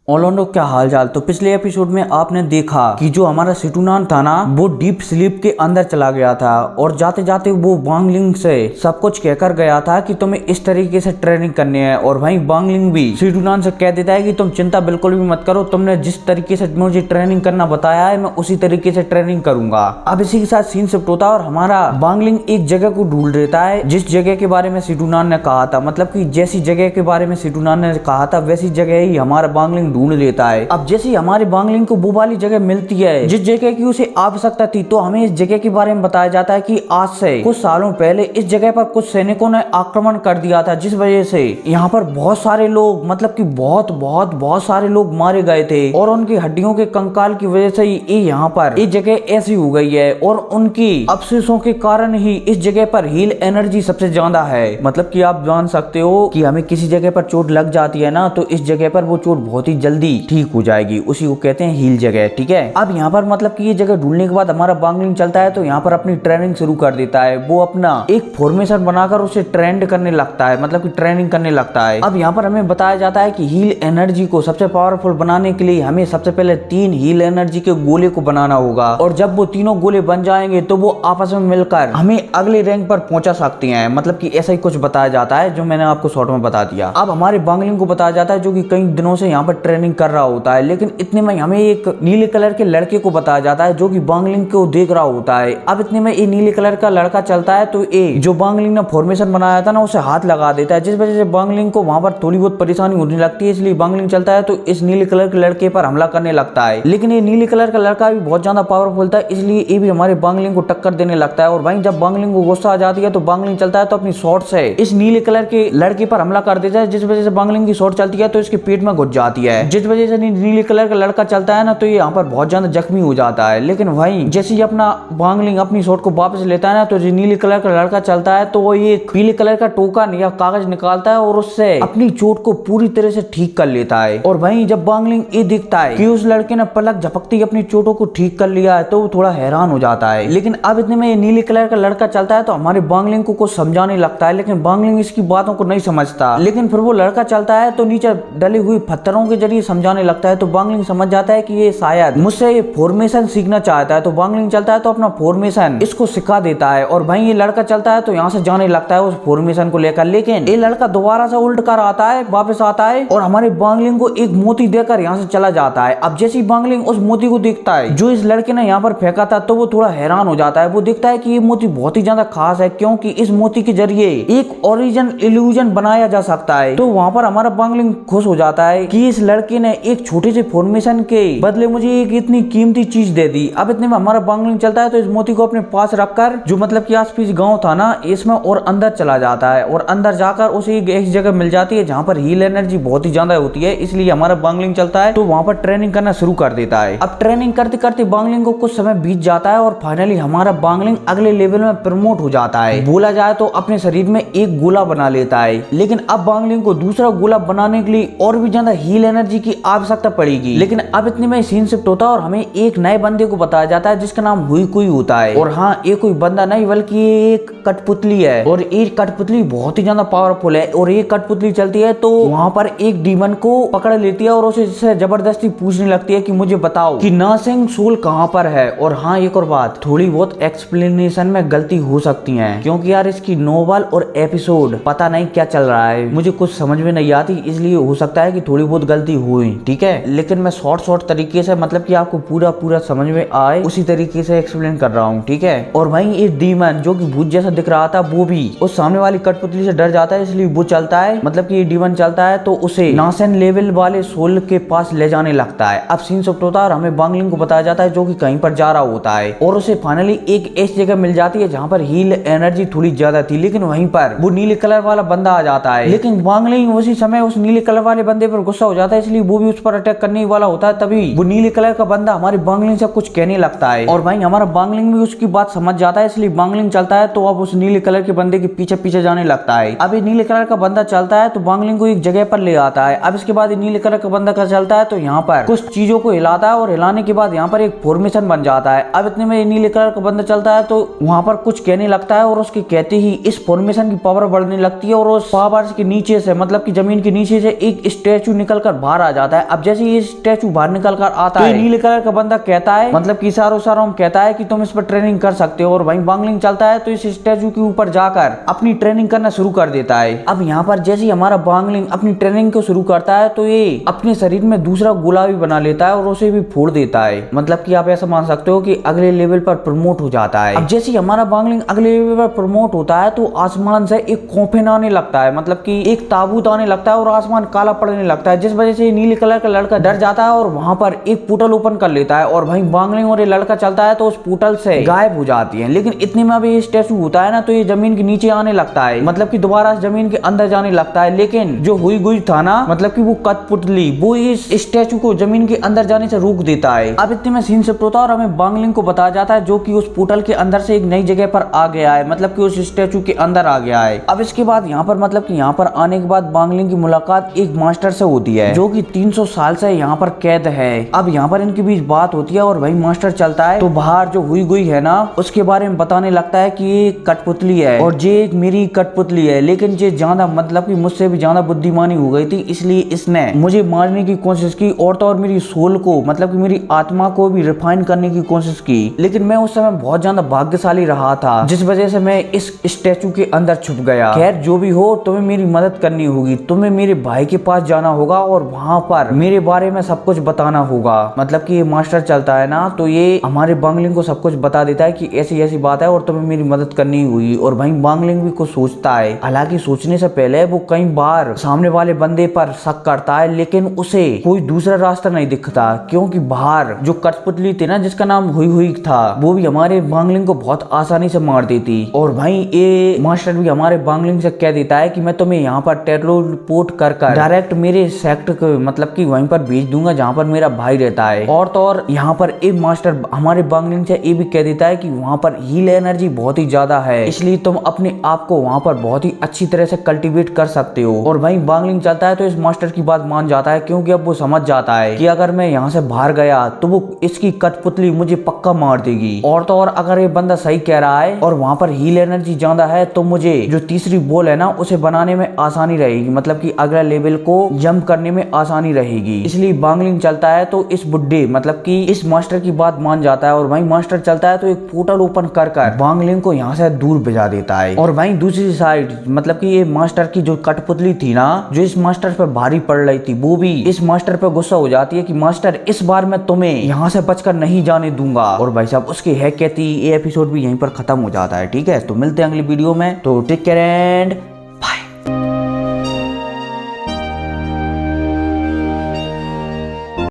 ओलोंडो, क्या हाल चाल। तो पिछले एपिसोड में आपने देखा कि जो हमारा सिटूनान था ना, वो डीप स्लीप के अंदर चला गया था और जाते जाते वो वांगलिंग से सब कुछ कहकर गया था कि तुम्हें इस तरीके से ट्रेनिंग करनी है। और वहीं वांगलिंग भी सिटूनान से कह देता है कि तुम चिंता बिल्कुल भी मत करो, तुमने जिस तरीके से मुझे ट्रेनिंग करना बताया है मैं उसी तरीके से ट्रेनिंग करूंगा। अब इसी के साथ सीन शिफ्ट होता है और हमारा वांगलिंग एक जगह को ढूंढ लेता है जिस जगह के बारे में सिटूनान ने कहा था, मतलब कि जैसी जगह के बारे में सिटूनान ने कहा था वैसी जगह ही हमारा वांगलिंग ढूंढ लेता है। अब जैसे हमारे वांगलिंग को वो वाली जगह मिलती है जिस जगह की उसे आवश्यकता थी, तो हमें इस जगह के बारे में बताया जाता है कि आज से कुछ सालों पहले इस जगह पर कुछ सैनिकों ने आक्रमण कर दिया था, जिस वजह से यहाँ पर बहुत सारे लोग, मतलब कि बहुत सारे लोग मारे गए थे और उनकी हड्डियों के कंकाल की वजह से ये यहाँ पर इस जगह ऐसी हो गई है और उनकी अवशेषों के कारण ही इस जगह पर हील एनर्जी सबसे ज्यादा है। मतलब कि आप जान सकते हो कि हमें किसी जगह पर चोट लग जाती है ना, तो इस जगह पर वो चोट बहुत ही जल्दी ठीक हो जाएगी, उसी को कहते हैं हील जगह। ठीक है, अब यहाँ पर मतलब कि ये जगह ढूंढने के बाद हमारा वांगलिंग चलता है तो यहाँ पर अपनी ट्रेनिंग शुरू कर देता है। वो अपना एक फॉर्मेशन बनाकर उसे ट्रेंड करने लगता है, मतलब कि ट्रेनिंग करने लगता है। अब यहाँ पर हमें बताया जाता है कि हील एनर्जी को सबसे पावरफुल बनाने के लिए हमें सबसे पहले 3 हील एनर्जी के गोले को बनाना होगा और जब वो तीनों गोले बन जाएंगे तो वो आपस में मिलकर हमें अगले रैंक पर पहुंचा सकते हैं। मतलब कि ऐसा ही कुछ बताया जाता है जो मैंने आपको शॉर्ट में बता दिया। अब हमारे वांगलिंग को बताया जाता है जो कि कई दिनों से यहाँ पर ट्रेनिंग कर रहा होता है, लेकिन इतने में हमें एक नीले कलर के लड़के को बताया जाता है जो कि वांगलिंग को देख रहा होता है। अब इतने में ये नीले कलर का लड़का चलता है तो ये जो वांगलिंग ने फॉर्मेशन बनाया था ना उसे हाथ लगा देता है, जिस वजह से वांगलिंग को वहां पर थोड़ी बहुत परेशानी होने लगती है। इसलिए वांगलिंग चलता है तो इस नीले कलर के लड़के पर हमला करने लगता है, लेकिन ये नीले कलर का लड़का भी बहुत ज्यादा पावरफुल था, इसलिए ये भी हमारे वांगलिंग को टक्कर देने लगता है। और वहीं जब वांगलिंग को गुस्सा आ जाती है तो वांगलिंग चलता है तो अपनी शॉर्ट से इस नीले कलर के लड़के पर हमला कर देता है, जिस वजह से वांगलिंग की शॉर्ट चलती है तो इसके पेट में घुस जाती है, जिस वजह से नीले कलर का लड़का चलता है ना तो ये यहाँ पर बहुत ज्यादा जख्मी हो जाता है। लेकिन वहीं जैसे ही अपना वांगलिंग अपनी शॉट को वापस लेता है ना तो जो नीले कलर का लड़का चलता है तो वो ये पीले कलर का टोकन या कागज निकालता है और उससे अपनी चोट को पूरी तरह से ठीक कर लेता है। और वहीं जब वांगलिंग ये दिखता है कि उस लड़के ने पलक झपकती अपनी चोटों को ठीक कर लिया है तो वो थोड़ा हैरान हो जाता है। लेकिन अब इतने में ये नीले कलर का लड़का चलता है तो हमारे वांगलिंग को कुछ समझाने लगता है, लेकिन वांगलिंग इसकी बातों को नहीं समझता। लेकिन फिर वो लड़का चलता है तो नीचे डली हुई पत्थरों के जरिए समझाने लगता है तो वांगलिंग समझ जाता है कि ये शायद मुझसे ये फॉर्मेशन सीखना चाहता है। तो वांगलिंग चलता है तो अपना फॉर्मेशन इसको सिखा देता है और वहीं ये लड़का चलता है तो यहाँ से जाने लगता है उस फॉर्मेशन को लेकर। लेकिन ये लड़का दोबारा से उल्ट कर आता है, वापस आता है और हमारे वांगलिंग को एक मोती देकर यहाँ से चला जाता है। अब जैसे ही वांगलिंग उस मोती को देखता है जो इस लड़के ने यहाँ पर फेंका था तो वो थोड़ा हैरान हो जाता है। वो देखता है कि ये मोती बहुत ही ज्यादा खास है क्योंकि इस मोती के जरिए एक ओरिजिन इल्यूजन बनाया जा सकता है। तो वहां पर हमारा वांगलिंग खुश हो जाता है कि इस लड़के ने एक छोटे से फॉर्मेशन के बदले मुझे एक इतनी कीमती चीज दे दी। अब इतने में हमारा वांगलिंग चलता है तो इस मोती को अपने पास रखकर जो मतलब कि आसपास गांव था ना इसमें और अंदर चला जाता है और अंदर जाकर उसे एक जगह मिल जाती है जहां पर हील एनर्जी बहुत ही ज्यादा होती है। इसलिए हमारा वांगलिंग चलता है तो वहां पर ट्रेनिंग करना शुरू कर देता है। अब ट्रेनिंग करते करते वांगलिंग को कुछ समय बीत जाता है और फाइनली हमारा वांगलिंग अगले लेवल में प्रमोट हो जाता है। बोला जाए तो अपने शरीर में एक गोला बना लेता है, लेकिन अब वांगलिंग को दूसरा गोला बनाने के लिए और भी ज्यादा हील एनर्जी की आवश्यकता पड़ेगी। लेकिन अब इतने में सीन शिफ्ट होता है और हमें एक नए बंदे को बताया जाता है जिसका नाम हुई कोई होता है। और हाँ, ये कोई बंदा नहीं बल्कि ये एक कठपुतली है और ये कठपुतली बहुत ही ज्यादा पावरफुल है। और ये कठपुतली चलती है तो वहां पर एक डीमन को पकड़ लेती है और उसे जबरदस्ती पूछने लगती है कि मुझे बताओ कि नासिंग सोल कहाँ पर है। और हाँ, एक और बात, थोड़ी बहुत एक्सप्लेनेशन में गलती हो सकती है क्योंकि यार इसकी नोवेल और एपिसोड पता नहीं क्या चल रहा है, मुझे कुछ समझ में नहीं आती, इसलिए हो सकता है कि थोड़ी बहुत गलती हुई। ठीक है, लेकिन मैं शॉर्ट तरीके से मतलब कि आपको पूरा समझ में आए उसी तरीके से एक्सप्लेन कर रहा हूँ। ठीक है, और वहीं ये डीमन जो कि भूत जैसा दिख रहा था वो भी उस सामने वाली कठपुतली से डर जाता है, इसलिए वो चलता है, मतलब कि ये डीमन चलता है तो उसे नासन लेवल वाले सोल के पास ले जाने लगता है। अब सीन शिफ्ट होता है और हमें वांगलिंग को बताया जाता है जो कि कहीं पर जा रहा होता है और उसे फाइनली एक ऐसी जगह मिल जाती है जहाँ पर हील एनर्जी थोड़ी ज्यादा थी, लेकिन वहीं पर वो नीले कलर वाला बंदा आ जाता है। लेकिन वांगलिंग उसी समय उस नीले कलर वाले बंदे पर गुस्सा हो जाता है, इसलिए वो भी उस पर अटैक करने वाला होता है। तभी वो नीले कलर का बंदा हमारे वांगलिंग से कुछ कहने लगता है और वहीं हमारा वांगलिंग भी उसकी बात समझ जाता है, इसलिए वांगलिंग चलता है तो अब उस नीले कलर के बंदे के पीछे जाने लगता है। अब ये नीले कलर का बंदा चलता है तो वांगलिंग को एक जगह पर ले आता है। अब इसके बाद नीले कलर का बंदा चलता है तो यहाँ पर कुछ चीजों को हिलाता है और हिलाने के बाद यहाँ पर एक फॉर्मेशन बन जाता है। अब इतने में नीले कलर का बंदा चलता है तो वहां पर कुछ कहने लगता है और उसके कहते ही इस फॉर्मेशन की पावर बढ़ने लगती है और उस पावर के नीचे से मतलब कि जमीन के नीचे से एक स्टैचू निकलकर बाहर बाहर आ जाता है। अब जैसे ये स्टैचू बाहर निकल कर आता है, नीले कलर का बंदा कहता है, मतलब कि इशारों में कहता है कि तुम इस पर ट्रेनिंग कर सकते हो। और वहीं बांगलिंग चलता है तो इस स्टैचू के ऊपर जाकर अपनी ट्रेनिंग करना शुरू कर देता है। अब यहाँ पर जैसे ही हमारा बांगलिंग अपनी ट्रेनिंग को शुरू करता है तो ये अपने शरीर में दूसरा गोला भी बना लेता है और उसे भी फोड़ देता है। मतलब कि आप ऐसा मान सकते हो कि अगले लेवल पर प्रमोट हो जाता है। अब जैसे ही हमारा बांगलिंग अगले लेवल पर प्रमोट होता है तो आसमान से एक कॉफिन आने लगता है, मतलब कि एक ताबूत आने लगता है और आसमान काला पड़ने लगता है, जिस वजह से नीले कलर का लड़का डर जाता है और वहां पर एक पोर्टल ओपन कर लेता है। और वहीं बांगलिंग और ये लड़का चलता है तो उस पोर्टल से गायब हो जाती है। लेकिन इतने में अभी स्टैचू होता है ना तो ये जमीन के नीचे आने लगता है, मतलब कि दोबारा जमीन के अंदर जाने लगता है। लेकिन जो हुई गुई था ना, मतलब कि वो कठपुतली, वो इस स्टैचू को जमीन के अंदर जाने से रोक देता है। अब इतने में सीन शिफ्ट होता है और हमें बांगलिंग को बताया जाता है जो कि उस पोर्टल के अंदर से एक नई जगह पर आ गया है, मतलब कि उस स्टैचू के अंदर आ गया है। अब इसके बाद यहाँ पर मतलब कि यहाँ पर आने के बाद बांगलिंग की मुलाकात एक मास्टर से होती है जो कि 300 साल से यहाँ पर कैद है। अब यहाँ पर इनके बीच बात होती है और वही मास्टर चलता है तो बाहर जो हुई गुई है ना उसके बारे में बताने लगता है कि ये कठपुतली है और ये एक मेरी कठपुतली है, लेकिन ये ज्यादा मतलब कि मुझसे भी ज्यादा बुद्धिमानी हो गई थी, इसलिए इसने मुझे मारने की कोशिश की और तो और मेरी सोल को, मतलब कि मेरी आत्मा को भी रिफाइन करने की कोशिश की। लेकिन मैं उस समय बहुत ज्यादा भाग्यशाली रहा था, जिस वजह से मैं इस स्टैचू के अंदर छुप गया। खैर जो भी हो, तुम्हें मेरी मदद करनी होगी, तुम्हें मेरे भाई के पास जाना होगा और वहां पर मेरे बारे में सब कुछ बताना होगा। मतलब कि ये मास्टर चलता है ना तो ये हमारे बांगलिंग को सब कुछ बता देता है कि ऐसी ऐसी बात है और तुम्हें मेरी मदद करनी होगी। और वहीं बांगलिंग भी कुछ सोचता है, हालांकि सोचने से पहले वो कई बार सामने वाले बंदे पर शक करता है, लेकिन उसे कोई दूसरा रास्ता नहीं दिखता क्योंकि बाहर जो कठपुतली थी ना जिसका नाम हुई हुई था, वो भी हमारे बांगलिंग को बहुत आसानी से मार देती। और वहीं ये मास्टर भी हमारे बांगलिंग से कह देता है कि मैं तुम्हें यहाँ पर टेलीपोर्ट कर डायरेक्ट मेरे सेक्टर को, मतलब कि वहीं पर भेज दूंगा जहाँ पर मेरा भाई रहता है। और तो और यहाँ पर एक मास्टर हमारे बांगलिंग से ये भी कह देता है कि वहाँ पर हील एनर्जी बहुत ही ज्यादा है, इसलिए तुम अपने आप को वहाँ पर बहुत ही अच्छी तरह से कल्टीवेट कर सकते हो। और वहीं बांगलिंग चलता है तो इस मास्टर की बात मान जाता है क्योंकि अब वो समझ जाता है कि अगर मैं यहाँ से बाहर गया तो वो इसकी कठपुतली मुझे पक्का मार देगी। और तो और अगर ये बंदा सही कह रहा है और वहाँ पर हील एनर्जी ज्यादा है तो मुझे जो तीसरी बॉल है ना उसे बनाने में आसानी रहेगी, मतलब कि अगला लेवल को जंप करने में आसानी रहेगी। इसलिए बांगलिंग चलता है तो इस बुड्ढे, मतलब कि इस मास्टर की बात मान जाता है। और वहीं मास्टर चलता है तो एक पोर्टल ओपन कर बांगलिंग को यहाँ से दूर भेजा देता है। और वहीं दूसरी साइड मतलब कि ये मास्टर की जो कठपुतली थी ना जो इस मास्टर पर भारी पड़ रही थी, वो भी इस मास्टर पर गुस्सा हो जाती है कि मास्टर इस बार मैं तुम्हें यहाँ से बचकर नहीं जाने दूंगा। और भाई साहब उसकी है कहती ये एपिसोड भी यहीं पर खत्म हो जाता है। ठीक है, तो मिलते हैं अगली वीडियो में, तो टेक केयर एंड